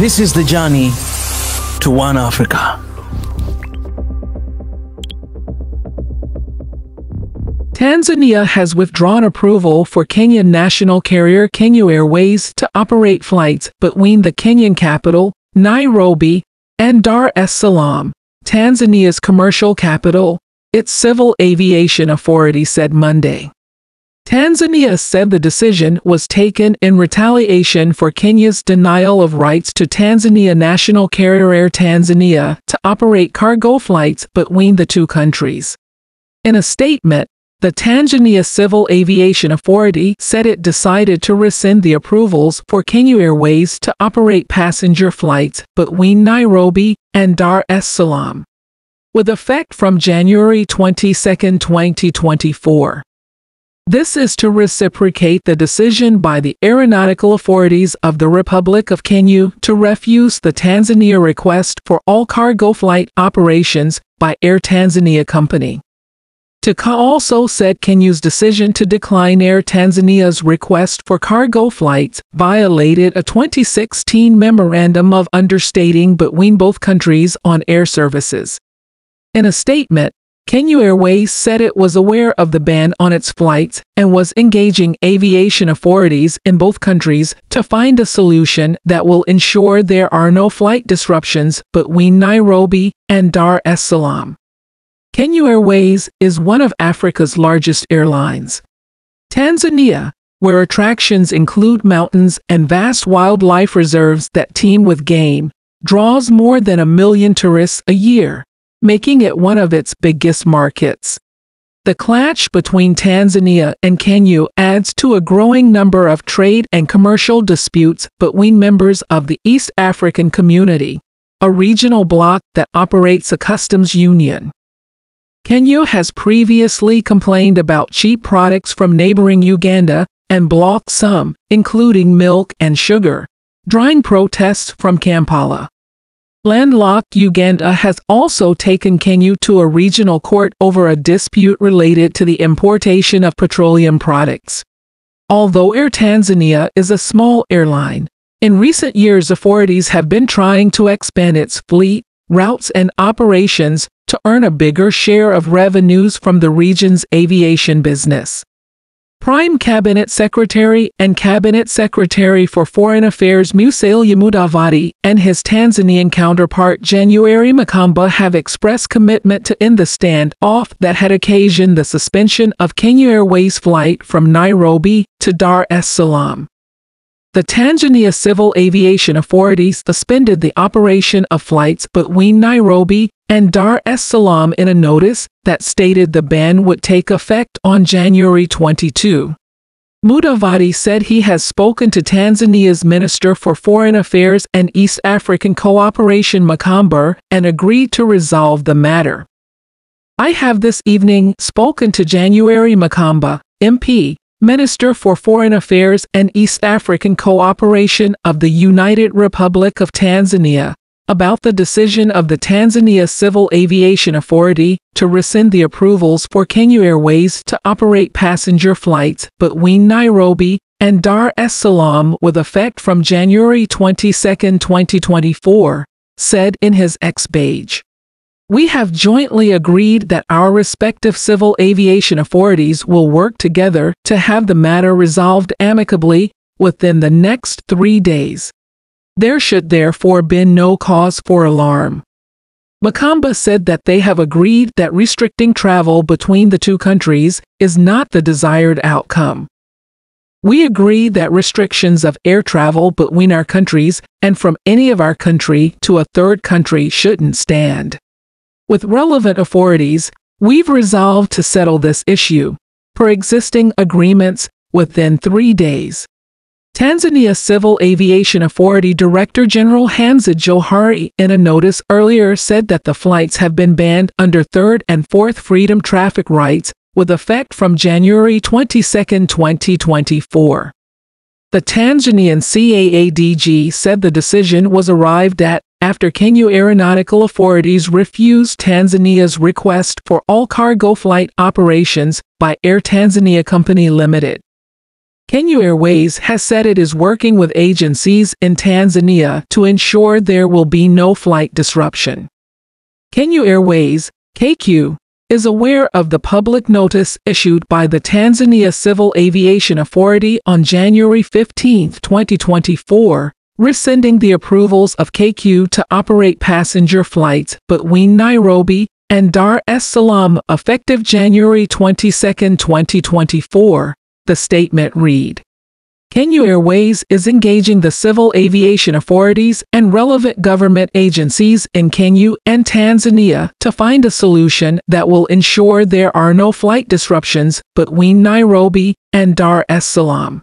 This is the journey to One Africa. Tanzania has withdrawn approval for Kenyan national carrier Kenya Airways to operate flights between the Kenyan capital, Nairobi, and Dar es Salaam, Tanzania's commercial capital, its civil aviation authority said Monday. Tanzania said the decision was taken in retaliation for Kenya's denial of rights to Tanzania national carrier Air Tanzania to operate cargo flights between the two countries. In a statement, the Tanzania Civil Aviation Authority said it decided to rescind the approvals for Kenya Airways to operate passenger flights between Nairobi and Dar es Salaam, with effect from January 22, 2024. This is to reciprocate the decision by the aeronautical authorities of the Republic of Kenya to refuse the Tanzania request for all cargo flight operations by Air Tanzania Company. TACA also said Kenya's decision to decline Air Tanzania's request for cargo flights violated a 2016 Memorandum of Understanding between both countries on air services. In a statement, Kenya Airways said it was aware of the ban on its flights and was engaging aviation authorities in both countries to find a solution that will ensure there are no flight disruptions between Nairobi and Dar es Salaam. Kenya Airways is one of Africa's largest airlines. Tanzania, where attractions include mountains and vast wildlife reserves that teem with game, draws more than 1 million tourists a year, making it one of its biggest markets. The clash between Tanzania and Kenya adds to a growing number of trade and commercial disputes between members of the East African Community, a regional bloc that operates a customs union. Kenya has previously complained about cheap products from neighboring Uganda and blocked some, including milk and sugar, drawing protests from Kampala. Landlocked Uganda has also taken Kenya to a regional court over a dispute related to the importation of petroleum products. Although Air Tanzania is a small airline, in recent years authorities have been trying to expand its fleet, routes and operations to earn a bigger share of revenues from the region's aviation business. Prime Cabinet Secretary and Cabinet Secretary for Foreign Affairs Musalia Mudavadi and his Tanzanian counterpart January Makamba have expressed commitment to end the standoff that had occasioned the suspension of Kenya Airways flight from Nairobi to Dar es Salaam. The Tanzania Civil Aviation Authority suspended the operation of flights between Nairobi and Dar es Salaam in a notice that stated the ban would take effect on January 22. Mudavadi said he has spoken to Tanzania's Minister for Foreign Affairs and East African Cooperation Makamba and agreed to resolve the matter. I have this evening spoken to January Makamba, MP, Minister for Foreign Affairs and East African Cooperation of the United Republic of Tanzania, about the decision of the Tanzania Civil Aviation Authority to rescind the approvals for Kenya Airways to operate passenger flights between Nairobi and Dar es Salaam with effect from January 22, 2024, said in his X page. We have jointly agreed that our respective civil aviation authorities will work together to have the matter resolved amicably within the next 3 days. There should therefore be no cause for alarm. Makamba said that they have agreed that restricting travel between the two countries is not the desired outcome. We agree that restrictions of air travel between our countries and from any of our country to a third country shouldn't stand. With relevant authorities, we've resolved to settle this issue, per existing agreements, within 3 days. Tanzania Civil Aviation Authority Director General Hamza Johari in a notice earlier said that the flights have been banned under 3rd and 4th Freedom Traffic Rights with effect from January 22, 2024. The Tanzanian CAADG said the decision was arrived at after Kenya aeronautical authorities refused Tanzania's request for all cargo flight operations by Air Tanzania Company Limited. Kenya Airways has said it is working with agencies in Tanzania to ensure there will be no flight disruption. Kenya Airways, KQ, is aware of the public notice issued by the Tanzania Civil Aviation Authority on January 15, 2024, rescinding the approvals of KQ to operate passenger flights between Nairobi and Dar es Salaam effective January 22, 2024, the statement read. Kenya Airways is engaging the civil aviation authorities and relevant government agencies in Kenya and Tanzania to find a solution that will ensure there are no flight disruptions between Nairobi and Dar es Salaam.